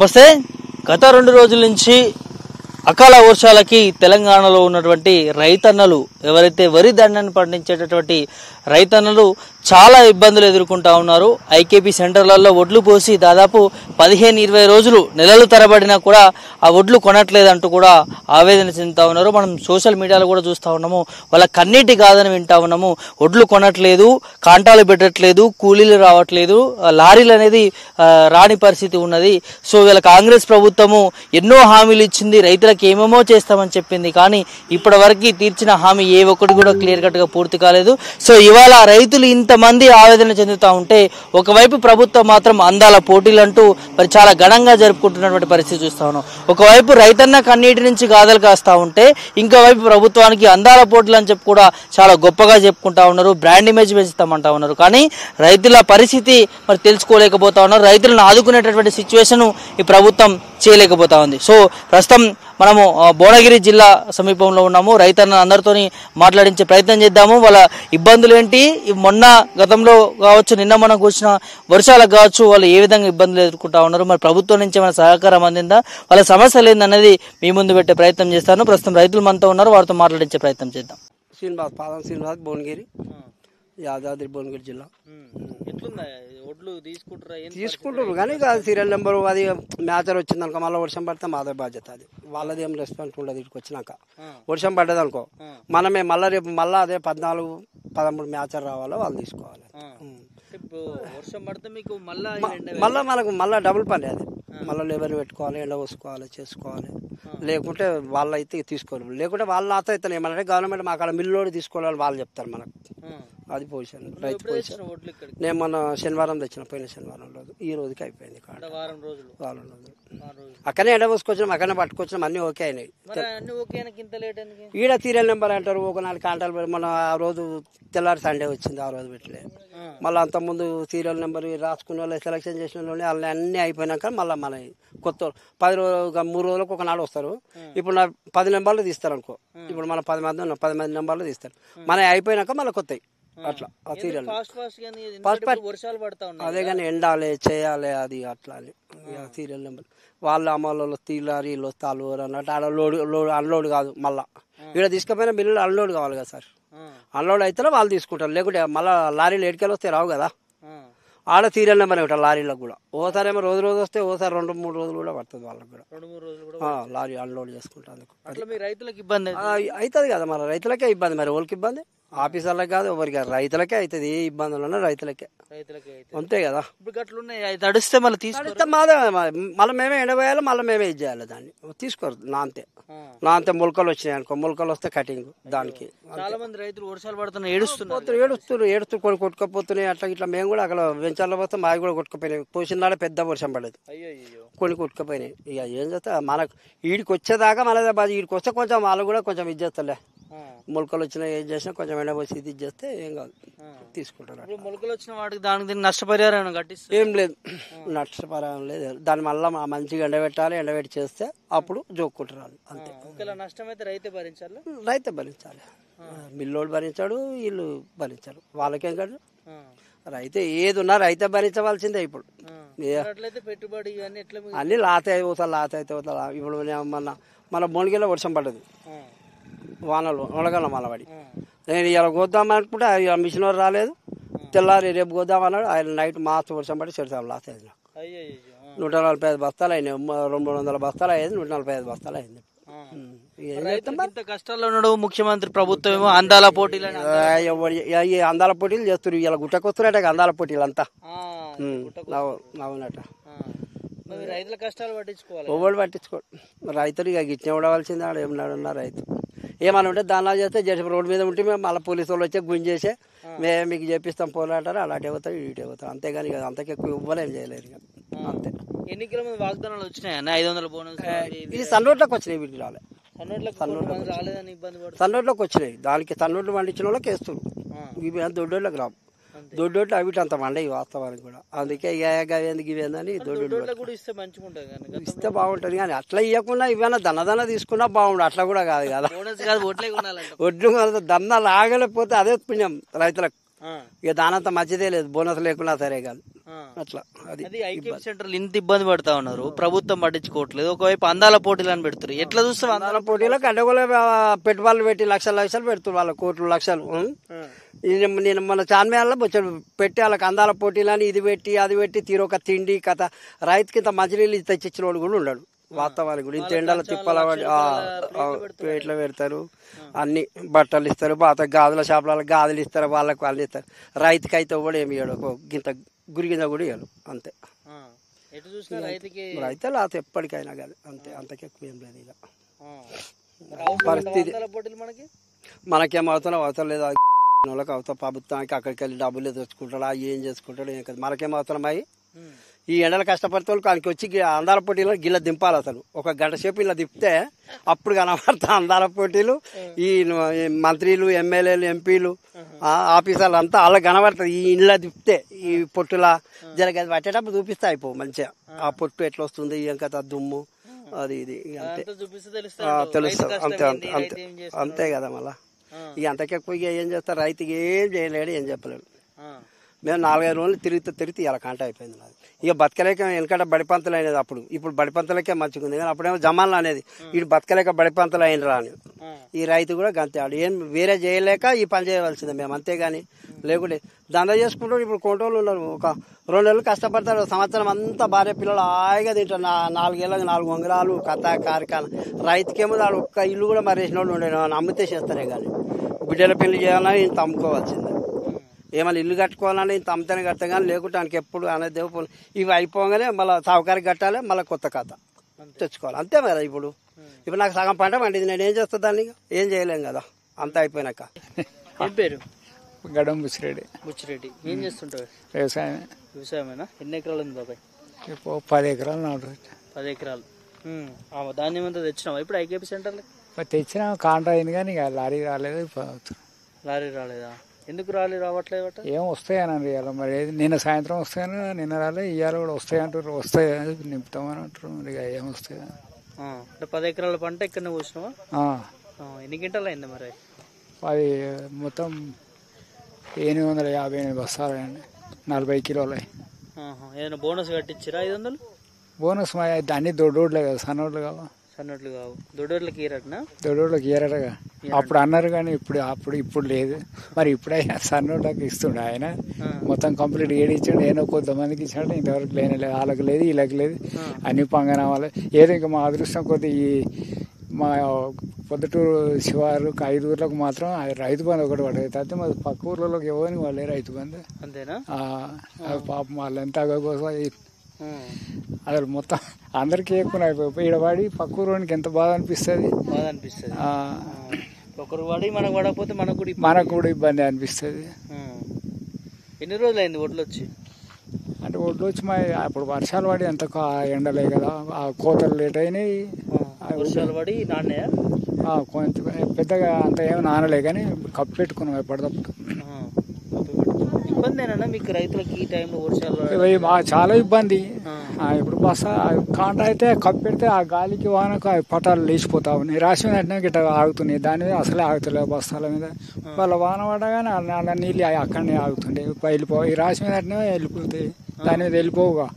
నమస్తే. గత 2 రోజుల నుంచి అకాల వర్షాలకి తెలంగాణలో ఉన్నటువంటి రైతన్నలు ఎవరైతే వరి దండను పండించేటటువంటి రైతన్నలు చాలా ఇబ్బందులు ఎదుర్కొంటా ఉన్నారు. ఐకేపీ సెంటర్లలో ఒడ్లు పోసి దాదాపు 15-20 రోజులు నెలలు తరబడినా కూడా ఆ ఒడ్లు కొనట్లేదంటూ కూడా ఆవేదన చెందుతా ఉన్నారు. మనం సోషల్ మీడియాలో కూడా చూస్తూ ఉన్నాము. వాళ్ళ కన్నీటి కాదని వింటా ఉన్నాము. ఒడ్లు కొనట్లేదు, కాంటాలు పెట్టట్లేదు, కూలీలు రావట్లేదు, లారీలు అనేది రాని పరిస్థితి ఉన్నది. సో వీళ్ళ కాంగ్రెస్ ప్రభుత్వము ఎన్నో హామీలు ఇచ్చింది, రైతులకు ఏమేమో చేస్తామని చెప్పింది. కానీ ఇప్పటి వరకు తీర్చిన హామీ ఏ ఒక్కటి కూడా క్లియర్ కట్ గా పూర్తి కాలేదు. సో ఇవాళ రైతులు ఇంతమంది ఆవేదన చెందుతూ ఉంటే ఒకవైపు ప్రభుత్వం మాత్రం అందాల పోటీలు అంటూ మరి చాలా ఘనంగా జరుపుకుంటున్నటువంటి పరిస్థితి చూస్తా ఉన్నాం. ఒకవైపు రైతన్న కన్నీటి నుంచి గాథలు కాస్తా ఉంటే ఇంకోవైపు ప్రభుత్వానికి అందాల పోటీలు అని చెప్పి కూడా చాలా గొప్పగా చెప్పుకుంటా ఉన్నారు. బ్రాండ్ ఇమేజ్ పెంచుతామంటా ఉన్నారు. కానీ రైతుల పరిస్థితి మరి తెలుసుకోలేకపోతా ఉన్నారు. రైతులను ఆదుకునేటటువంటి సిచ్యువేషన్ ఈ ప్రభుత్వం చేయలేకపోతా ఉంది. సో ప్రస్తుతం మనము భువనగిరి జిల్లా సమీపంలో ఉన్నాము. రైతన్న అందరితోని మాట్లాడించే ప్రయత్నం చేద్దాము. వాళ్ళ ఇబ్బందులు ఏంటి, మొన్న గతంలో కావచ్చు, నిన్న మనం కూర్చున్న వర్షాలకు కావచ్చు, వాళ్ళు ఏ విధంగా ఇబ్బందులు ఎదుర్కొంటా ఉన్నారు, మరి ప్రభుత్వం నుంచి మన సహకారం అందిందా, వాళ్ళ సమస్యలు ఏందనేది మీ ముందు పెట్టే ప్రయత్నం చేస్తాను. ప్రస్తుతం రైతులు మనతో ఉన్నారు, వారితో మాట్లాడించే ప్రయత్నం చేద్దాం. శ్రీనివాస్ భువనగిరి, యాదాద్రి భువనగిరి జిల్లా. తీసుకుంటారు కానీ సీరియల్ నెంబర్ అది మ్యాచర్ వచ్చిందనుకో, మళ్ళీ వర్షం పడితే మాదే బాధ్యత. అది వాళ్ళది ఏం రెస్పాన్స్ ఉండదు. ఇక్కడికి వచ్చినాక వర్షం పడ్డది అనుకో, మనమే మళ్ళీ రేపు మళ్ళీ అదే 14-13 మ్యాచర్ రావాలో వాళ్ళు తీసుకోవాలి. మళ్ళీ మనకు మళ్ళీ డబుల్ పని అది. మళ్ళీ లేబర్ని పెట్టుకోవాలి, ఎండ పోసుకోవాలి, చేసుకోవాలి. లేకుంటే వాళ్ళు అయితే తీసుకోవాలి. లేకుంటే వాళ్ళ నాతో అయితే ఏమన్నా గవర్నమెంట్ మాకు అక్కడ మిల్లులోడు తీసుకోవాలని వాళ్ళు చెప్తారు మనకు. అది పొజిషన్, రైతు పొజిషన్. నేను మొన్న శనివారం తెచ్చిన, పోయిన శనివారం రోజు, ఈ రోజుకి అయిపోయింది. వారం రోజులు అక్కడనే ఎండ పోసుకొచ్చినాం, అక్కడనే పట్టుకొచ్చినాం, అన్ని ఓకే అయినాయి. ఈడ సీరియల్ నెంబర్ అంటారు, ఒక 4 కాంటాలు. మన ఆ రోజు తెల్లారి సండే వచ్చింది, ఆ రోజు పెట్టలే. మళ్ళీ అంతకుముందు సీరియల్ నెంబర్ రాసుకునే వాళ్ళు, సెలెక్షన్ చేసిన వాళ్ళు వాళ్ళు అన్నీ అయిపోయినాక మళ్ళీ మన కొత్త 10 రోజులు 3 రోజులకు ఒక నాడు వస్తారు. ఇప్పుడు నా 10 నెంబర్లు తీస్తారు అనుకో. ఇప్పుడు మన 10 మంది ఉన్నాం, 10 మంది నెంబర్లు తీస్తారు. మన అయిపోయినాక మళ్ళీ కొత్తవి అట్లా. ఆ సీరియల్ అదే కానీ ఎండాలి, చేయాలి, అది అట్లా అని సీరియల్ నెంబర్. వాళ్ళ అమ్మలో తీలారీలు వస్తారు అన్నట్టు. ఆడ లోడ్ అన్లోడ్ కాదు, మళ్ళీ ఇక్కడ తీసుకుపోయిన బిల్లులు అన్లోడ్ కావాలి కదా సార్. అన్లోడ్ అయితేనే వాళ్ళు తీసుకుంటారు, లేకుంటే మళ్ళీ లారీలు ఎడికెళ్ళి వస్తే రావు కదా. ఆడ సీరియల్ నెంబర్ ఉంటారు లారీలకు కూడా. ఓసారి ఏమో రోజు వస్తే, ఓసారి 2-3 రోజులు కూడా పడుతుంది వాళ్ళకి కూడా. లారీ అన్లోడ్ చేసుకుంటారు. రైతులకు ఇబ్బంది అవుతుంది కదా, మరి రైతులకే ఇబ్బంది. మరి వాళ్ళకి ఇబ్బంది, ఆఫీసర్లకు కాదు, ఎవరికి రైతులకే అవుతుంది. ఏ ఇబ్బందులు ఉన్నా రైతులకే, అంతే కదా. తడిస్తే మళ్ళీ మళ్ళీ మేమే ఎండబోయాలి, మళ్ళీ మేమే ఇది చేయాలి. దాన్ని తీసుకోరు. నాంతే మొలకలు వచ్చినాయి అనుకో, మొలకలు వస్తే కటింగ్ దానికి. చాలా మంది రైతులు వర్షాలు పడుతున్నాయి, ఏడుస్తూ కొన్ని కొట్టుకపోతున్నాయి. అట్లా ఇట్లా మేము కూడా అక్కడ వెంచర్లో పోతే మావి కూడా కొట్టుకుపోయినాయి. పోసినాడే పెద్ద వర్షం పడేది, కొన్ని కొట్టుకుపోయినాయి. ఇక ఏం చేస్తా, మనకు ఈడికి వచ్చేదాకా మళ్ళీ బాధ. ఈడికి వస్తే కొంచెం వాళ్ళు కూడా కొంచెం ఇది చేస్తలే. మొలకలు వచ్చినా ఏం చేసినా కొంచెం ఎండబోసి ఇది చేస్తే ఏం కాదు, తీసుకుంటారు. మొలకలు వచ్చిన వాటికి దానికి నష్టపరిహారం కట్టిస్తే ఏం లేదు, నష్టపరిహారం లేదు. దాని మళ్ళీ మంచిగా ఎండబెట్టాలి, ఎండబెట్టి చేస్తే అప్పుడు జోక్కుంటారు వాళ్ళు, అంతే. నష్టం అయితే రైతే భరించాలి. మిల్లోడు భరించాడు, వీళ్ళు భరించారు. వాళ్ళకేం కాదు, రైతే ఏది ఉన్నా రైతే భరించవలసిందే. ఇప్పుడు పెట్టుబడి అన్ని లాత అయితే ఇప్పుడు మన భువనగిరిలో వర్షం పడ్డది, వానలు వడగల మళ్ళబడి. నేను ఇలా కోద్దాం అనుకుంటే ఇక మిషన్ రాలేదు. తెల్లారి రేపు కోద్దామన్నాడు. ఆయన నైట్ మాస్టర్ వర్షం పడి చెడుతాం లాస్ అయింది. నాకు 145 బస్తాలు అయినాయి. 200 బస్తాలు అయ్యింది, 145 బస్తాలు అయింది. కష్టాల్లో ఉన్నాడు ముఖ్యమంత్రి ప్రభుత్వం ఏమో అందాల పోటీలు, అందాల పోటీలు చేస్తారు. ఇలా గుట్టకొస్తున్నారట అందాల పోటీలు అంతా. అవునట. రైతుల కష్టాలు పట్టించుకోవాలి, ఎవరు పట్టించుకోడు. రైతులు ఇక గిచ్చిన ఉండవలసింది. ఆడ ఏమన్నాడున్నా రైతు ఏమన్నా ఉంటే దానిలా చేస్తే జస్ట్ రోడ్డు మీద ఉంటే మేము మళ్ళీ పోలీసు వాళ్ళు వచ్చి గుంజేసే మేము మీకు చేపిస్తాం పోలే అంటారు. అలాంటి అవుతారు, ఇటు అవుతారు, అంతేగాని ఇక అంతకు ఎక్కువ ఇవ్వలేం చేయలేరు ఇక, అంతే. ఎన్నికల ముందు వాగ్దానాలు వచ్చినాయన్న 500 బోనస్. ఇది సన్నోట్లోకి వచ్చినాయి, వీటికి రాలే. సన్నోట్లోకి వచ్చినాయి. దానికి సన్నోట్లు పండించిన వాళ్ళకి వేస్తారు. ఇవి దొడ్డోళ్ళకి రావు. దొడ్డోట్లు అవిటి అంత మండే వాస్తవానికి కూడా. అందుకే ఎందుకు ఇవేందని దొడ్డోళ్ళు ఇస్తే బాగుంటుంది. కానీ అట్లా ఇవ్వకుండా ఇవన్నా దన్నదన్న తీసుకున్నా బాగుండు. అట్లా కూడా కాదు కదా. ఒడ్లు దన్న లాగలేకపోతే అదే పుణ్యం రైతులకు. ఇక దానంతా మంచిదే లేదు, బోనస్ లేకున్నా సరే కాదు అట్లా. అది ఐకేపీ సెంటర్లు ఇంత ఇబ్బంది పడతా ఉన్నారు, ప్రభుత్వం పట్టించుకోవట్లేదు. ఒకవైపు అందాల పోటీలు అని పెడుతున్నారు, ఎట్లా చూస్తాం? అందాల పోటీలకు అడ్డగోలు పెట్టుబడులు పెట్టి లక్షలు పెడుతున్నారు, వాళ్ళ కోట్లు లక్షలు. నేను మన చాన్మేళ్ళలో వచ్చాడు పెట్టి వాళ్ళకి అందాల పోటీలని ఇది పెట్టి అది పెట్టి తీరొక తిండి కథ. రైతుకి ఇంత మంచినీళ్ళు తెచ్చిచ్చిన వాడు కూడా ఉన్నాడు వాస్తవానికి కూడా. ఇంత ఎండల తిప్పల ప్లేట్లో పెడతారు, అన్ని బట్టలు ఇస్తారు, పాత గాజుల షాపుల గాజులు ఇస్తారు, వాళ్ళకి వాళ్ళు ఇస్తారు. రైతుకి అయితే కూడా ఏమి ఇవ్వడు, గింత గురిగింద కూడా ఇవ్వడు అంతే. రైతే లేకపోతే ఎప్పటికైనా కాదు అంతే, అంతకెక్కువ ఏం లేదు. ఇక పరిస్థితి మనకేం అవసరం లేదు, వాళ్ళకి అవుతా ప్రభుత్వానికి అక్కడికి వెళ్ళి డబ్బులు తెచ్చుకుంటాడు, ఏం చేసుకుంటాడు ఏం కాదు. మనకేం అవసరం అయ్యి ఈ ఎండలు కష్టపడితే వాళ్ళు కానికి వచ్చి అందాల పోటీలో గిల్ల దింపాలి. అసలు ఒక గంట సేపు ఇలా దింపితే అప్పుడు కనబడతా అందాల పోటీలు. ఈ మంత్రులు ఎమ్మెల్యేలు ఎంపీలు ఆఫీసర్లు అంతా అలా కనబడుతుంది. ఈ ఇళ్ళ దింపితే ఈ పొట్టులా జరగదు పట్టేటప్పుడు చూపిస్తే అయిపో మంచిగా ఆ పొట్టు ఎట్లా వస్తుంది, ఏం కదా దుమ్ము అది ఇది అంతే తెలుస్తుంది. అంతే అంతే అంతే అంతే కదా. మళ్ళా ఇక అంతకెక్కువ ఇక ఏం చేస్తారు, రైతుకి ఏం చేయలేడు, ఏం చెప్పలేడు. మేము 4-5 రోజులు తిరిగితే ఇలా కాంట అయిపోయింది నాది. ఇక బతకలేక వెనకట బడిపంతలు అయినది అప్పుడు, ఇప్పుడు బడిపంతలకే మంచిగా ఉంది. కానీ అప్పుడేమో జమాన్లు అనేది వీడు బతకలేక బడిపంతలు అయినరా అని. ఈ రైతు కూడా గంతే, ఆడు ఏం వేరే చేయలేక ఈ పని చేయవలసిందే మేము, అంతేగాని లేకుంటే దందా చేసుకుంటాడు. ఇప్పుడు కొంటోళ్ళు ఉన్నారు, ఒక 2 నెలలు కష్టపడతాడు, సంవత్సరం అంతా భార్య పిల్లలు హాయిగా తింటారు. 4 ఏళ్ళకి 4 ఉంగరాలు కథ కార్ఖాన. రైతుకేమో వాడు ఒక్క ఇల్లు కూడా మరేసిన వాళ్ళు ఉండే అమ్మితే చేస్తారే కానీ బిడ్డల పెళ్లి చేయాలని ఇంత అమ్ముకోవాల్సిందే. ఏమైనా ఇల్లు కట్టుకోవాలని ఇంత అమ్మితేనే కడతాం కానీ లేకుంటే ఆయనకి ఎప్పుడు అనేది దేవుడు. ఇవి అయిపోగానే మళ్ళీ సౌకర్యం కట్టాలి, మళ్ళీ కొత్త కథ తెచ్చుకోవాలి అంతే మరి. ఇప్పుడు నాకు సగం పంట పండింది, నేను ఏం చేస్తా దాన్ని, ఏం చేయలేం కదా అంత అయిపోయినాక. ఏం పేరు? గడం బుచ్చిరెడ్డి. బుచ్చిరెడ్డి, ఏం చేస్తుంటారు? వ్యవసాయమే. వ్యవసాయమేనా? ఎన్ని ఎకరాలు ఉంది బాబాయ్? 10 ఎకరాలు నాటు. 10 ఎకరాలు. ధాన్యం అంతా తెచ్చినావా ఇప్పుడు ఐకేపీ సెంటర్లో? తెచ్చినా కాంట్రా అయింది కానీ ఇక లారీ రాలేదు. లారీ రాలేదా? ఎందుకు రావట్లేదు? ఏం వస్తాయని ఇవాళ మరి నిన్న సాయంత్రం వస్తాయని, నిన్న రాలే, ఇవాళ కూడా వస్తాయి అంటారు. వస్తాయి నింపుతామని అంటారు, మరి ఇక ఏం వస్తాయి. 10 ఎకరాల పంట ఇక్కడ కూర్చున్నావా? ఎన్ని గంటలు అయింది మరి? అది మొత్తం 858 బస్తాలు అయ్యండి, 40 కిలోలు. ఏదైనా బోనస్ కట్టించారా? 500 బోనస్ అన్ని దొడ్డోడ్లే కదా, సన్నోడ్లు కావా? సన్నోడ్లు కావు, దొడ్డోడ్లకి ఇయరటనా? దొడ్డోడ్లకి ఇయరటగా అప్పుడు అన్నారు కానీ ఇప్పుడు లేదు. మరి ఇప్పుడైనా సన్నోళ్ళకి ఇస్తుండే ఆయన, మొత్తం కంప్లీట్ ఏడు ఇచ్చాడు. ఏదో కొంతమందికి ఇచ్చాడు, ఇంతవరకు లేనే లేదు. వాళ్ళకి లేదు, వీళ్ళకి లేదు, అన్ని పంగన వాళ్ళే. ఏదో ఇంకా మా అదృష్టం కొద్ది ఈ మా పొద్దుటూరు శివారు 5 ఊర్లకు మాత్రం రైతు బంధు ఒకటి పడేది. అయితే మా పక్క ఊర్లలోకి ఎవరికి వాళ్ళే రైతు బంధు. అంతేనా? పాపం వాళ్ళు ఎంత కోసం అసలు మొత్తం అందరికీ ఎక్కువ అయిపోయి ఈడవాడి పక్క ఊరికి ఎంత బాధ అనిపిస్తుంది. ఒకరు వాడి మనకు పడకపోతే మనకు కూడా ఇబ్బంది అనిపిస్తుంది. ఎన్ని రోజులు అయింది ఒడ్లు వచ్చి? అంటే ఒడ్లు వచ్చి మా అప్పుడు వర్షాలు పడి అంత ఎండలే కదా, ఆ కోతలు లేట్ అయినాయి. వర్షాలు పడి నాన్నయ్య కొంచెం పెద్దగా అంత ఏమి నానలే కానీ కప్పు పెట్టుకున్నాం ఎప్పటికప్పుడు. ఇబ్బందేనా మీకు రైతులకి ఈ టైంలో వర్షాలు? చాలా ఇబ్బంది. ఇప్పుడు బస్తా కాంట అయితే కప్పు పెడితే ఆ గాలికి వానకు ఆ పటాలు లేచిపోతా ఉన్నాయి. రాసి మీద గిట్ట ఆగుతున్నాయి, దాని మీద అసలే ఆగుతలేవు బస్తాల మీద. వాళ్ళ వాన పడగానే అలా నీళ్ళు అక్కడనే ఆగుతుండే, వెళ్ళిపో ఈ రాసి మీద వెళ్ళిపోతాయి, దాని మీద వెళ్ళిపోవుగా.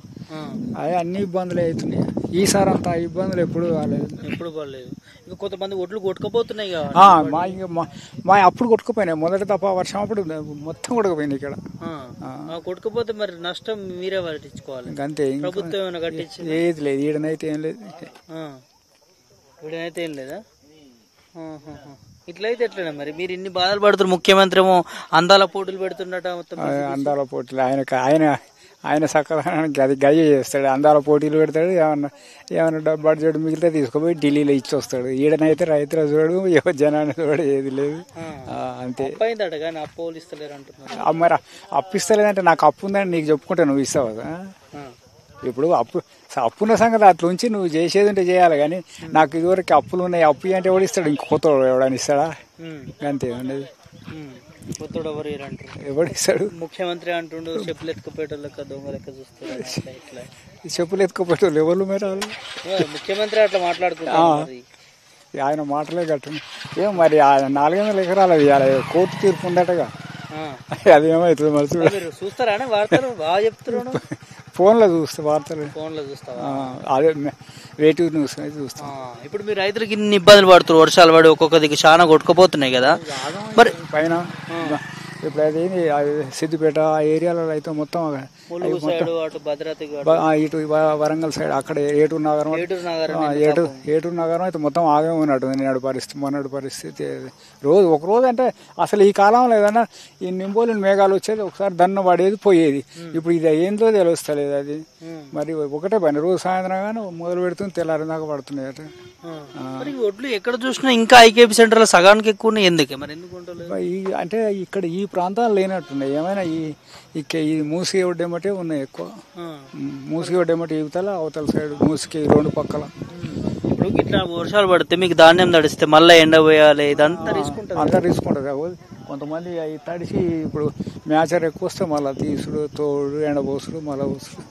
అదే అన్ని ఇబ్బందులు అవుతున్నాయి. ఈసారి అంత ఇబ్బందులు ఎప్పుడు కాలేదు. ఇంకా కొంతమంది ఒడ్లు కొట్టుకుపోతున్నాయి కదా. మా అప్పుడు కొట్టుకుపోయినాయి, మొదటి తప్ప వర్షం అప్పుడు మొత్తం కొట్టుకుపోయింది ఇక్కడ. కొట్టుకుపోతే మరి నష్టం మీరే పట్టించుకోవాలి అంతే. ప్రభుత్వం ఏమైనా కట్టించి? ఏది లేదు, ఈడనైతే ఏం లేదు. ఈడనైతే ఏం లేదా? ఇట్లయితే ఎట్లనే మరి మీరు ఇన్ని బాధలు పడుతున్నారు? ముఖ్యమంత్రి ఏమో అందాల పోటీలు పెడుతున్నట. అందాల పోటీలు ఆయన సకాలానికి అది గయ్య చేస్తాడు. అందాల పోటీలు పెడతాడు, ఏమన్నా బడ్జెట్ మిగిలితే తీసుకుపోయి ఢిల్లీలో ఇచ్చి వస్తాడు. ఈడనైతే రైతుల చూడు, జనాన్ని చూడు, ఏది లేదు అంతే. మరి అప్పు ఇస్తలేదంటే నాకు అప్పు ఉందని నీకు చెప్పుకుంటే నువ్వు ఇస్తావు కదా. ఇప్పుడు అప్పున్న సంగతి అట్లా ఉంచి నువ్వు చేసేది ఉంటే చేయాలి కానీ నాకు ఇదివరకు అప్పులు ఉన్నాయి, అప్పు అంటే ఎవడు ఇస్తాడు? ఇంక కొత్త ఎవడని ఇస్తాడా? అంతే ఉండేది. ఎవడు ఇస్తాడు? ముఖ్యమంత్రి అంటుండు చెప్పులు ఎత్తుకుపోయేటోళ్ళక దొంగ లెక్క చూస్తారు. చెప్పులు ఎత్తుకుపోయేటోళ్ళు ఎవరు మీరు? ముఖ్యమంత్రి అట్లా మాట్లాడుకుంటారు. ఆయన మాటలే కట్టు. ఏం మరి 400 ఎకరాలు అది కోర్టు తీర్పు ఉందటగా. అదేమవుతుంది మరి చూడ. మీరు చూస్తారా వార్తలు? బాగా చెప్తున్నాను. ఫోన్లో చూస్తా వార్తలు. ఫోన్లో చూస్తావా? అదే వేటివ్ న్యూస్ అయితే చూస్తాం. ఇప్పుడు మీరు రైతులకి ఇన్ని ఇబ్బందులు పడుతున్నారు, వర్షాలు పడి ఒక్కొక్క దిక్కు చాలా కొట్టుకుపోతున్నాయి కదా మరి పైన. ఇప్పుడు అదేంది సిద్దిపేట ఆ ఏరియాలో అయితే మొత్తం ఇటు వరంగల్ సైడ్ అక్కడ ఏటూరు నగరం అయితే మొత్తం ఆగే ఉన్నట్టు నేడు పరిస్థితి, మొన్నటి పరిస్థితి. రోజు ఒక రోజు అంటే అసలు ఈ కాలంలో ఏదన్నా ఈ నింబోలిన మేఘాలు వచ్చేది, ఒకసారి దన్న పడేది పోయేది. ఇప్పుడు ఇది ఏందో తెలుస్తలేదు అది. మరి ఒకటే పని రోజు సాయంత్రం కానీ మొదలు పెడుతుంది, తెల్లారి దాకా పడుతున్నాయి అట. ఒడ్లు ఎక్కడ చూసినా ఇంకా ఐకేపీ సెంటర్ లో సగానికి ఎక్కువ ఉన్నాయి. ఎందుకే మరి? ఎందుకు అంటే ఇక్కడ ఈ ప్రాంతాలు లేనట్టున్నాయి. ఏమైనా ఈ మూసి ఒడ్డేమటే ఉన్నాయి ఎక్కువ. మూసి ఒడ్డేమటే యువతల అవతల సైడ్ మూసికి రెండు పక్కల. ఇప్పుడు ఇట్లా వర్షాలు పడితే మీకు ధాన్యం తడిస్తే మళ్ళీ ఎండ పోయాలి, ఇదంతా రిస్క్ ఉంటుంది. అంతా రిస్క్ ఉంటుంది. కొంతమంది అవి తడిసి ఇప్పుడు మ్యాచర్ ఎక్కువ వస్తే మళ్ళీ తీసుడు, తోడు, ఎండపోసుడు, మళ్ళీ పోసుడు,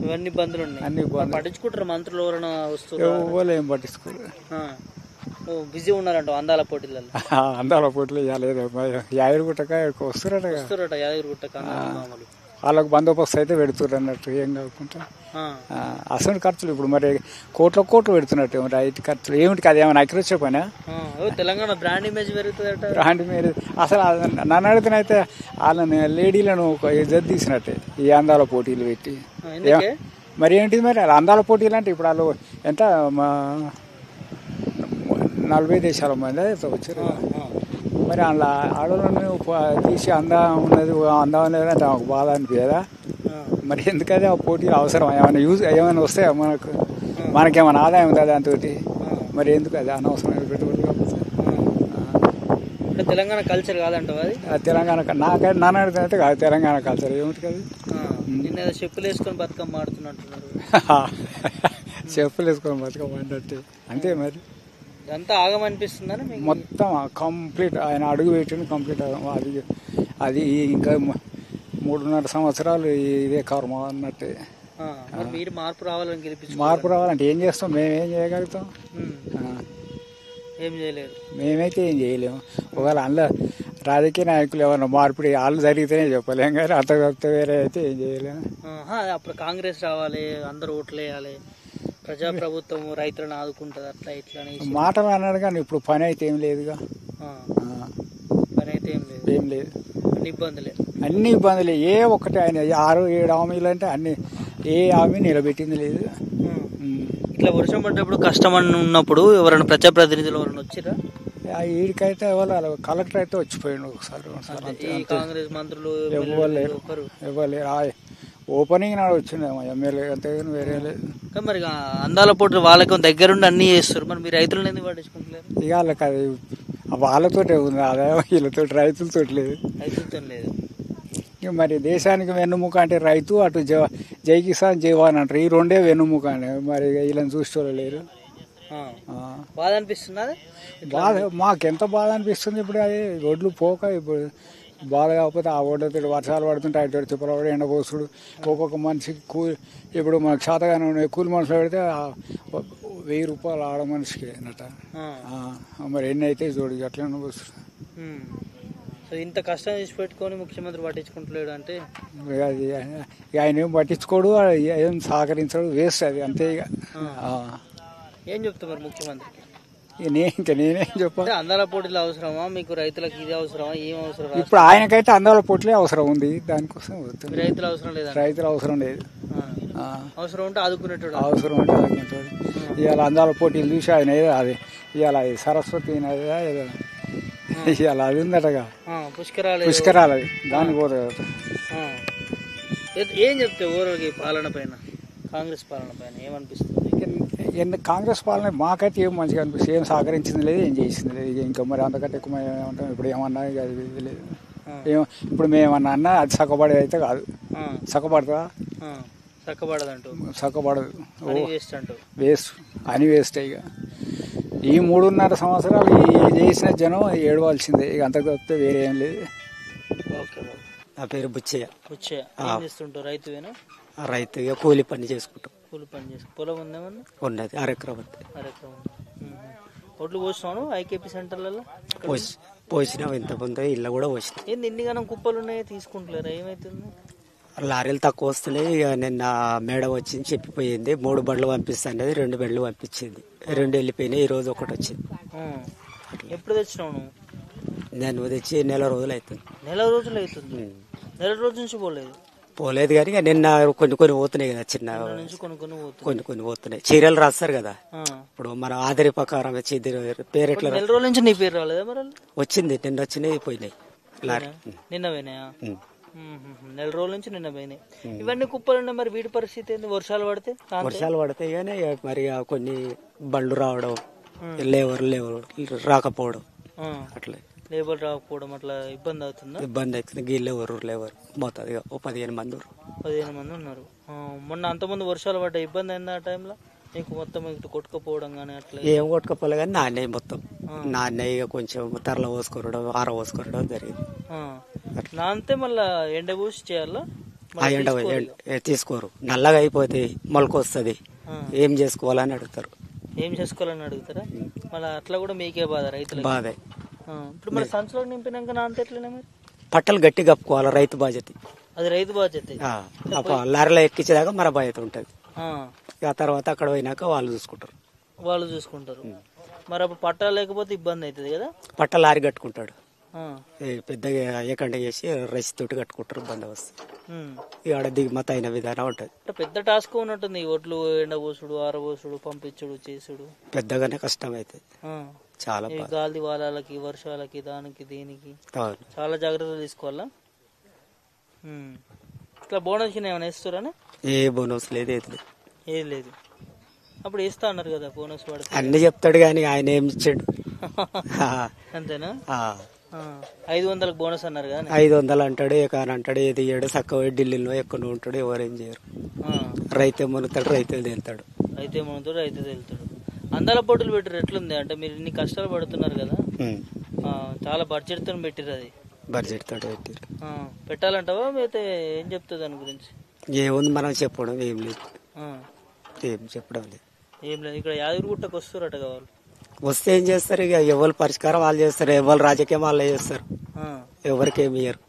ఇవన్నీ ఇబ్బందులు ఉన్నాయి. అన్ని ఇబ్బందులు. పట్టించుకుంటారు మంత్రులు ఎవరైనా వస్తారు? ఎవరు ఏం పట్టించుకోరు. బిజీ ఉన్నారంట అందాల పోటీలలో. అందాల పోటీలు ఇవ్వలేదు, యాదగిరిగుట్టక వస్తారట. యాదగిరిగుట్టక వాళ్ళకు బందోబస్తు అయితే పెడుతుర్రు అన్నట్టు, ఏం కాకుండా అసలు ఖర్చులు ఇప్పుడు మరి కోట్లు పెడుతున్నట్టు. మరి ఐటీ ఖర్చులు ఏమిటి? అది ఏమైనా అక్కిరొచ్చే పని? తెలంగాణ బ్రాండ్ ఇమేజ్ పెరుగుతుందట. బ్రాండ్ ఇమేజ్ అసలు నన్ను అడిగితేనైతే వాళ్ళని లేడీలను ఒక ఇజ్జత్ తీసినట్టే ఈ అందాల పోటీలు పెట్టి. మరి ఏంటిది మరి అందాల పోటీలు అంటే ఇప్పుడు వాళ్ళు ఎంత 40 దేశాల మంది వచ్చారు. మరి అలా ఆడవాళ్ళని తీసి అందం ఉన్నది, అందం లేదంటే మాకు బాధ అనిపించదా? మరి ఎందుకదే ఆ పోటీలు అవసరం? ఏమైనా వస్తాయా మనకేమైనా ఆదాయం ఉందా దాంతో? మరి ఎందుకు అది అనవసరమైన పెట్టుబడి? కాకపోతే తెలంగాణ కల్చర్ కాదంట అది. తెలంగాణ నాకైతే నన్ను అడిగితే కాదు తెలంగాణ కల్చర్. ఏమిటి కదా నిన్న చెప్పులు వేసుకొని బతుకమ్మ ఆడుతున్నట్టున్నారు. చెప్పులు వేసుకొని బతుకమ్మ అంటే అంతే మరి. అంతా ఆగమనిపిస్తుందని మొత్తం కంప్లీట్ ఆయన అడుగు పెట్టింది కంప్లీట్. అది ఇంకా 3.5 సంవత్సరాలు ఇదే కర్మ అన్నట్టే. మీరు మార్పు రావాలని మార్పు రావాలంటే ఏం చేస్తాం? మేమేం చేయగలుగుతాం? ఏం చేయలేదు. మేమైతే ఏం చేయలేము. ఒకవేళ అందులో రాజకీయ నాయకులు ఎవరన్నా మార్పిడి వాళ్ళు జరిగితేనే చెప్పలేం, కానీ అంత వేరే అయితే ఏం చేయలేము. అప్పుడు కాంగ్రెస్ రావాలి, అందరూ ఓట్లు వేయాలి, ప్రజాప్రభుత్వం రైతులను ఆదుకుంటుంది, అట్లా ఇట్లా మాటలు అన్నాడు. కానీ ఇప్పుడు పని అయితే ఏం లేదుగా. పని అయితే ఏం లేదు. అన్ని ఇబ్బందులే. ఏ ఒక్కటి ఆయన 6-7 హామీలు అంటే అన్ని ఏ హామీ నిలబెట్టింది లేదు. ఇట్లా వర్షం పడ్డప్పుడు కష్టం అని ఉన్నప్పుడు ఎవరైనా ప్రజాప్రతినిధులు ఎవరైనా వచ్చిరా? వీడికైతే ఎవరు కలెక్టర్ అయితే వచ్చిపోయిండు ఒకసారి. కాంగ్రెస్ మంత్రులు ఇవ్వలేరు. ఓపెనింగ్ నాడు వచ్చిందేమో ఎమ్మెల్యే, అంతే కానీ వేరే లేదు. మరి అందాల పోటీ వాళ్ళకి దగ్గరుండి అన్ని చేస్తారు. మరి మీరు రైతులను ఎందుకు పట్టించుకుంటలేరు? ఇక వాళ్ళకి అది వాళ్ళతోటే ఉంది ఆదాయం, వీళ్ళతో రైతులతో లేదు. మరి దేశానికి వెన్నుముక అంటే రైతు, అటు జై కిసాన్ జవాన్ అంటారు. ఈ రెండే వెన్నుముక అని. మరి వీళ్ళని చూసేవాళ్ళు లేరు. బాధ అనిపిస్తుంది. మాకెంత బాధ అనిపిస్తుంది. ఇప్పుడు అది రోడ్లు పోక ఇప్పుడు బాధ కాకపోతే ఆ ఓడతో వర్షాలు పడుతుంటే అటు తిప్పలవాడు ఎండపోసుడు. ఒక్కొక్క మనిషికి ఇప్పుడు మనకు శాతగానే కూలి మనుషులు పెడితే 1000 రూపాయలు ఆడ మనిషికి అన్నట. మరి ఎన్ని అయితే చూడు అట్లా ఎండపోసుడు. ఇంత కష్టం చేసి పెట్టుకొని ముఖ్యమంత్రి పట్టించుకుంటలేడు అంటే అది ఆయన ఏం పట్టించుకోడు, ఏం సహకరించడు, వేస్ట్ అది అంతే. ఇక ఏం చెప్తున్నారు ముఖ్యమంత్రికి? నేనేం చెప్పాలి? అందాల పోటీలు అవసరమా మీకు? రైతులకు ఇది అవసరమా? ఏం అవసరం? ఇప్పుడు ఆయనకైతే అందాల పోటీలే అవసరం ఉంది. దానికోసం రైతులు అవసరం లేదు. అవసరం లేదు. అవసరం ఉంటే ఆదుకునేటోడు. ఇవాళ అందాల పోటీలు చూసి ఆయన ఏదో అది ఇవాళ సరస్వతి ఏదో ఇవాళ అది ఉందటగా పుష్కరాలు అది దానికి పోతుంది. ఏం చెప్తే ఊరికి పాలన పైన, కాంగ్రెస్ పాలన పైన ఏమనిపిస్తుంది? కాంగ్రెస్ పాలన మాకైతే ఏం మంచిగా అనిపిస్తుంది. ఏం సహకరించింది లేదు, ఏం చేసింది లేదు. ఇంకా మరి అంతకంటే ఎక్కువ ఏమంటాం? ఇప్పుడు ఏమన్నా అది లేదు. ఇప్పుడు మేమన్నా అన్నా అది సక్కబడేది అయితే కాదు. సక్కబడుతుందా? సక్కబడదు. వేస్ట్ అని వేస్ట్. ఇక ఈ 3.5 సంవత్సరాలు చేసిన జనం ఏడవలసిందే. ఇక అంతకు తప్పితే వేరే ఏం లేదు. నా పేరు బుచ్చయ్య. రైతువేనా? రైతు. ఇక కూలి పని చేసుకుంటాం. పొలం ఉందేమన్నా? ఉన్నది 1 ఎకరం. ఒడ్లు పోస్తున్నాను ఐకేపీ సెంటర్లలో. పోసినాం ఇంత ముందు ఇల్లు కూడా పోసినాం. ఏంది ఇన్నిగానం కుప్పలు ఉన్నాయి తీసుకుంటలేరా? ఏమైతుంది? లారీలు తక్కువ వస్తున్నాయి. ఇక నిన్న మేడం వచ్చింది చెప్పిపోయింది 3 బండ్లు పంపిస్తాండేది, 2 బండ్లు పంపించింది, 2 వెళ్ళిపోయినాయి. ఈ రోజు ఒకటి వచ్చింది. ఎప్పుడు తెచ్చినావు నువ్వు? నేను తెచ్చి నెల రోజులు అవుతుంది. నెల రోజులు అవుతుంది. నెల రోజుల నుంచి పోలేదు కానీ ఇక నిన్న కొన్ని పోతున్నాయి కదా, చిన్న కొన్ని పోతున్నాయి. చీరలు రాస్తారు కదా ఇప్పుడు మన ఆధారి ప్రకారం పేరు ఎట్లా నెల రోజుల నుంచి నీ పేరు రాలేదా? మరి వచ్చింది, నిన్న వచ్చినాయి పోయినాయి. నిన్న పోయినాయా? నెల రోజుల నుంచి నిన్న పోయినాయి. ఇవన్నీ కుప్పలు ఉన్నాయి. మరి వీటి పరిస్థితి ఏంది? వర్షాలు పడితే కానీ మరి కొన్ని బండ్లు రావడం, లేవర్ రాకపోవడం, అట్లా లేబర్ రాకపోవడం అట్లా ఇబ్బంది అవుతుంది. లేవరు పోతుంది. 15 మంది ఉన్నారు. మొన్న అంతమంది వర్షాలు పడ్డాయి, ఇబ్బంది అయింది ఆ టైంలో నీకు? మొత్తం ఇటు కొట్టుకపోవడం కానీ అట్లా ఏం కొట్టుకపోలే కానీ నాణ్య మొత్తం నాణ్య కొంచెం తరల పోసుకోవడం, ఆర పోసుకోవడం జరిగింది. నాంతే మళ్ళా ఎండ పూసి చేయాలా? ఎండ తీసుకోరు, నల్లగా అయిపోతే మొలకొస్తుంది. ఏం చేసుకోవాలని అడుగుతారు. మళ్ళీ అట్లా కూడా మీకే బాధ, రైతులు బాధే. ఇప్పుడు మరి సంచులో నింపినాక నాంతే ఎట్లనే? మరి పట్టలు గట్టి కప్పుకోవాలి, రైతు బాధ్యత అది. రైతు బాధ్యత లారీలో ఎక్కించేదాకా మన బాధ్యత ఉంటది. ఆ తర్వాత అక్కడ పోయినాక వాళ్ళు చూసుకుంటారు. మరి అప్పుడు పట్టా లేకపోతే ఇబ్బంది అవుతుంది కదా? పట్ట లారీ కట్టుకుంటాడు, పెద్దగా ఏకండ చేసి రైస్ తోటి కట్టుకుంటారు. బందోబస్తు ఆడ దిగుమతి అయిన విధానం ఉంటది. పెద్ద టాస్క్ ఉన్నట్టుంది. ఒడ్లు ఎండబోసుడు, ఆరబోసుడు, పంపించుడు, చేసుడు పెద్దగానే కష్టం అవుతుంది. చాలా గాలి వాలాలకి, వర్షాలకి, దానికి దీనికి చాలా జాగ్రత్తలు తీసుకోవాలా. ఇట్లా బోనస్ ఏమైనా వేస్తారా? ఏ బోనస్ లేదు, ఏది లేదు. అప్పుడు వేస్తా అన్నారు కదా బోనస్ పడితే. అన్ని చెప్తాడు కానీ ఆయన ఏం ఇచ్చాడు? అంతేనా? 500 బోనస్ అన్నారు కదా. 500 అంటాడు, ఏకాని అంటాడు, ఏది ఇయ్యాడు. చక్కగా ఢిల్లీలో ఎక్కడ ఉంటాడు, ఎవరేం చేయరు. రైతే మునుతాడు, రైతే తేలుతాడు. అందాల పోటీలు పెట్టారు, ఎట్లుంది? అంటే మీరు ఇన్ని కష్టాలు పడుతున్నారు కదా, చాలా బడ్జెట్ తో పెట్టిరు. అది బడ్జెట్ తోటి పెట్టిరు. పెట్టాలంటావా? అయితే ఏం చెప్తుంది దాని గురించి? ఏముంది మనం చెప్పడం ఏం లేదు, ఏం చెప్పడం లేదు. ఏం లేదు. ఇక్కడ యాదగిరిగుట్టకు వస్తారట వాళ్ళు. వస్తే ఏం చేస్తారు? ఇక ఎవరు పరిష్కారం వాళ్ళు చేస్తారు, ఎవరు రాజకీయం వాళ్ళే చేస్తారు, ఎవరికి ఏమి ఇయ్యరు.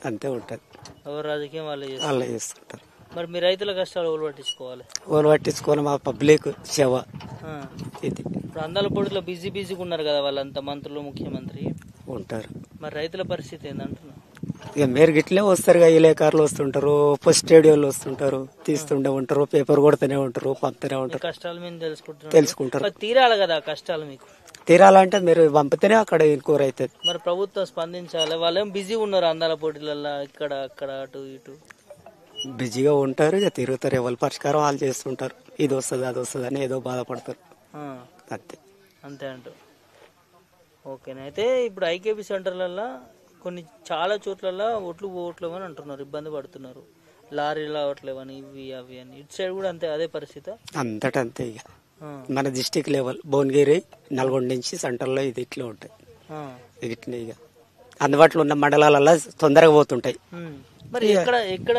అంతే ఉంటది. ఎవరు రాజకీయం వాళ్ళే చేస్తుంటారు. మరి మీ రైతుల కష్టాలు ఎవరు పట్టించుకోవాలి? మా పబ్లిక్ సేవ ఇది. ఇప్పుడు అందాల పొడిలో బిజీగా ఉన్నారు కదా వాళ్ళంతా, మంత్రులు, ముఖ్యమంత్రి ఉంటారు. మరి రైతుల పరిస్థితి ఏందంటున్నా? ఇక మీరు గిట్లే వస్తారు, ఇలేకారులు వస్తుంటారు, స్టేడియోలు వస్తుంటారు, తీస్తుండే ఉంటారు, పేపర్ కొడుతూనే ఉంటారు, పంపుతూనే ఉంటారు. కష్టాలు మేము తెలుసుకుంటారు. తీరాలి కదా కష్టాలు మీకు. తీరాలంటే మీరు పంపితేనే అక్కడ కూర అవుతుంది. మరి ప్రభుత్వం స్పందించాలి. వాళ్ళేం బిజీ ఉన్నారు అందాల పోటీలలో, ఇక్కడ అక్కడ అటు ఇటు బిజీగా ఉంటారు. ఇక తిరుగుతారు, ఎవరి పరిష్కారం వాళ్ళు చేస్తుంటారు. ఇది వస్తుంది, అది వస్తుంది అని ఏదో బాధపడతారు. అంతే అంటూ. ఓకేనా? అయితే ఇప్పుడు ఐకేపీ సెంటర్లలో చాలా చోట్ల ఓట్లు పోవట్లేవని అంటున్నారు, ఇబ్బంది పడుతున్నారు. లారీలు రావట్లేవని, ఇవి అవి అని. ఇటు సైడ్ కూడా అంతే, అదే పరిస్థితి అంతే. ఇక మన డిస్టిక్ లెవెల్ భువనగిరి, నల్గొండ నుంచి సెంటర్లో ఇది ఇట్లా ఉంటాయి. ఇట్లా ఇక అందుబాటులో ఉన్న మండలాలలో తొందరగా పోతుంటాయి. మరి ఎక్కడ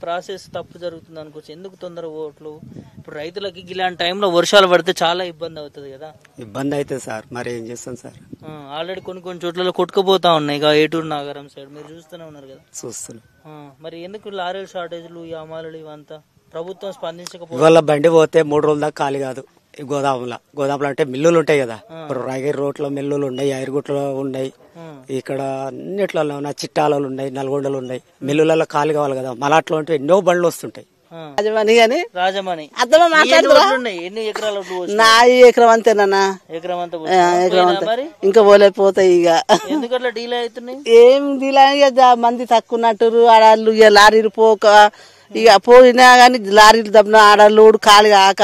ప్రాసెస్ తప్పు జరుగుతుంది అనుకోవచ్చు? ఎందుకు తొందరగా ఓట్లు? ఇప్పుడు రైతులకి ఇలాంటి టైంలో వర్షాలు పడితే చాలా ఇబ్బంది అవుతుంది కదా. ఇబ్బంది అవుతుంది సార్, మరి ఏం చేస్తాం సార్. ఆల్రెడీ కొన్ని చోట్ల కొట్టుకుపోతా ఉన్నాయి. ఇక ఏటూరు నాగరం సైడ్ మీరు చూస్తూనే ఉన్నారు కదా. చూస్తున్నాం. మరి ఎందుకు లారీల షార్టేజ్లు, ఈ అమాలు ఇవంతా ప్రభుత్వం స్పందించకపోతే? ఇవాళ బండి పోతే 3 రోజుల దాకా ఖాళీ కాదు. గోదాములు అంటే మిల్లులు ఉంటాయి కదా. ఇప్పుడు రాయగిరి రోడ్లో మిల్లులు ఉన్నాయి, ఐరుగుట్లో ఉన్నాయి, ఇక్కడ అన్నిట్లలో ఉన్నాయి, చిట్టాలలో ఉన్నాయి, నల్గొండలు ఉన్నాయి. మిల్లులలో ఖాళీ కావాలి కదా. మలాట్లో అంటే ఎన్నో బండ్లు వస్తుంటాయి. రాజమణి ఎన్ని ఎకరాలు? నా ఎకరం అంతేనా? ఎకరం అంతా ఇంకా పోలేకపోతాయి. ఇక ఎందుకట్లా డీలే అవుతున్నాయి? ఏం డీలే, మంది తక్కువ ఉన్నట్టు ఆడాళ్ళు. ఇక లారీలు పోక, ఇక పోయినా గానీ లారీలు దబ్బిన ఆడాళ్ళు ఖాళీ కాక,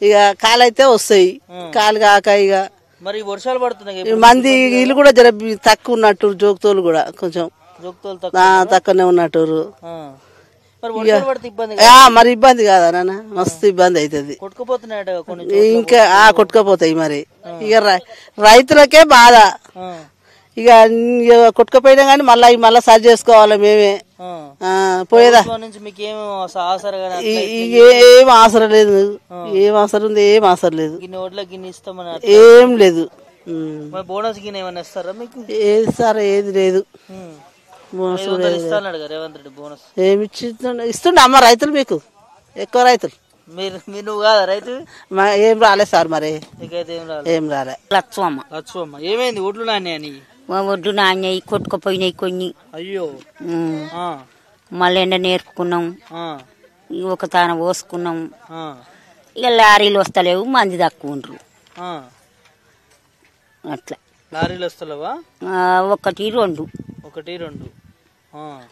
ఇక కాలైతే వస్తాయి, కాలు కాక. ఇక మరి వర్షాలు పడుతున్నాయి, మంది ఇల్లు కూడా జర తక్కువ ఉన్నట్టు, జోక్తోలు కూడా కొంచెం తక్కువనే ఉన్నట్టు. మరి ఇబ్బంది కాదా నాన్న? మస్తు ఇబ్బంది అవుతుంది. ఇంకా కొట్టుకపోతాయి. మరి ఇక రైతులకే బాధ. ఇక కొట్టుకపోయినా గానీ మళ్ళా సరి చేసుకోవాలి మేమే. పోయేదా ఏం ఆసరం లేదు, ఏం ఆసరం ఉంది, ఏం ఆసరం లేదు, ఏం లేదు. మరి బోనస్ గిన ఏమైనా ఇస్తారా మీకు? ఏది సార్ ఏది లేదు. బోనస్ 500 ఇస్తాన్నాడు కదా రేవంత్ రెడ్డి బోనస్. ఏమి ఇస్తుండ అమ్మ రైతులు మీకు ఎక్కువ రైతులు మీరు నువ్వు కాదా రైతు? ఏం రాలేదు సార్ మరి నీకైతే ఏం రాలే. లచ్చమ్మ లచ్చమ్మ ఏమైంది ఒడ్లు నాణ్యాని? ఒడ్డు నాణ్యాయి కొట్టుకుపోయినాయి కొన్ని. అయ్యో మళ్ళీ ఎండ నేర్పుకున్నాం, ఒక తాన పోసుకున్నాం. ఇక లారీలు వస్తలేవు, మంది తక్కువ ఉండ్రు అట్లా. లారీలు వస్తలేవా? 1 2 1 2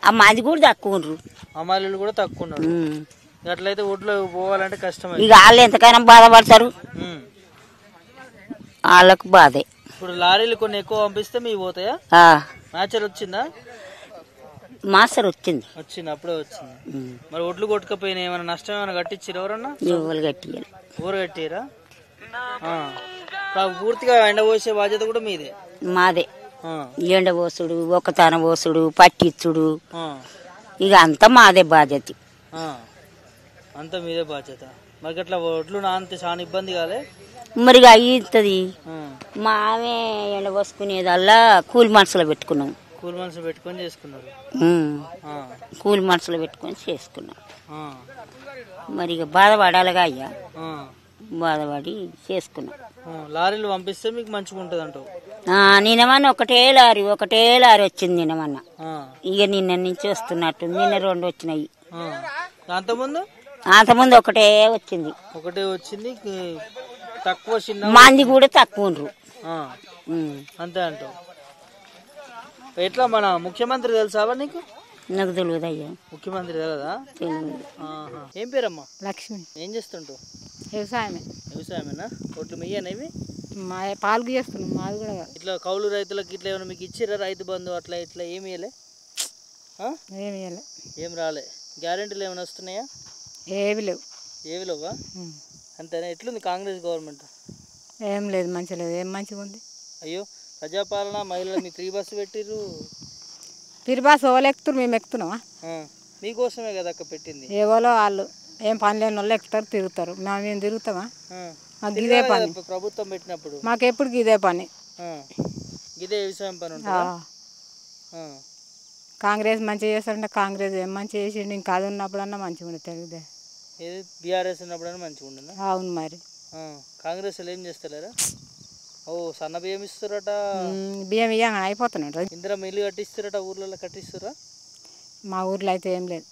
ఆ మంది కూడా తక్కువ ఉండ్రు, అమ్మాయిలు కూడా తక్కువ ఉన్నారు. అట్లయితే ఒడ్లు పోవాలంటే కష్టమే. ఇక వాళ్ళు ఎంతకైనా బాధపడతారు, వాళ్ళకు బాధే. ఇప్పుడు లారీలు కొన్ని ఎక్కువ పంపిస్తే మీ పోతాయా? మ్యాచర్ వచ్చిందా? మాస్టర్ వచ్చింది, అప్పుడే వచ్చింది. మరి ఒడ్లు కొట్టుకపోయినా ఏమైనా నష్టం ఏమైనా కట్టించారు ఎవరన్నా? ఎవరు కట్టియాలి, ఊరు కట్టిరా? పూర్తిగా ఎండ పోసే బాధ్యత కూడా మీదే? మాదే. ఎండ పోసుడు, ఒక తాన పోసుడు, పట్టించుడు, ఇక అంతా మాదే బాధ్యత. అంతా మీదే బాధ్యత. మరి అట్లా ఒడ్లు నాంతే చాలా ఇబ్బంది కాలే? మరి అయ్యింది. మామే ఎండ పోసుకునేదల్లా కూలి మనుషులు పెట్టుకున్నాం. కూలి మనుషులు పెట్టుకొని చేసుకున్నారు? కూలి మనుషులు పెట్టుకొని చేసుకున్నాం. మరి ఇక బాధపడాలిగా అయ్యా, బాధపడి చేసుకున్నాం. లారీలు పంపిస్తే మీకు మంచిగా ఉంటుంది అంటావు? నిన్నమన్నా ఒకటే లారీ వచ్చింది నిన్నమన్నా. ఇక నిన్న నుంచి వస్తున్నట్టు, నిన్న 2 వచ్చినాయి. అంతకుముందు ఒకటే వచ్చింది. తక్కువ మంది కూడా తక్కువ ఉండ్రు అంతే అంటావు? ఎట్లా మన ముఖ్యమంత్రి తెలుసా నీకు? నాకు తెలియదు అయ్యా. ముఖ్యమంత్రి తెలదా? తెలియదు. ఏం పేరమ్మా? లక్ష్మి. ఏం చేస్తుంటావు? వ్యవసాయమేనా? ఒట్లు మెయ్యనా ఇవి? పాలు చేస్తున్నాం, మాది కూడా. ఇట్లా కౌలు రైతులకు ఇట్లా ఏమైనా మీకు ఇచ్చిరా రైతు బంధు అట్లా ఇట్లా ఏమి ఇవ్వలే? ఏం రాలే. గ్యారెంటీలు ఏమైనా వస్తున్నాయా? ఏవి లేవు. ఏవి లేవా? అంతేనా? ఎట్లుంది కాంగ్రెస్ గవర్నమెంట్? ఏం లేదు, మంచిగా లేదు. ఏం మంచిగా ఉంది? అయ్యో ప్రజాపాలన, మహిళలు మీ 3 బస్సు పెట్టిర్రు. 3 బస్సు ఎవరు ఎక్కుతారు, మేము ఎక్కుతున్నామా? మీకోసమే కదా అక్క పెట్టింది. ఎవరో వాళ్ళు ఏం పని లేని వాళ్ళు ఎక్కుతారు, తిరుగుతారు. మేము తిరుగుతామా? మాకు ఇదే పని. ప్రభుత్వం పెట్టినప్పుడు మాకు ఎప్పుడు ఇదే పని, ఇదే వ్యవసాయం పని ఉంటుందా? కాంగ్రెస్ మంచిగా చేస్తారంటే కాంగ్రెస్ ఏం మంచిగా చేసిండు. ఇంకా అది ఉన్నప్పుడన్నా మంచిగా ఉండే తెలియదే. ఏది బీఆర్ఎస్ ఉన్నప్పుడన్నా మంచిగా ఉండదా? అవును మరి. కాంగ్రెస్ ఏం చేస్తలేరా? సన్న బియ్యం ఇస్తారట. బియ్యం ఇయ్యంగా అయిపోతున్నాడు. ఇందిరా మిల్లు కట్టిస్తారట, ఊర్లలో కట్టిస్తారా? మా ఊర్లో అయితే ఏం లేదు.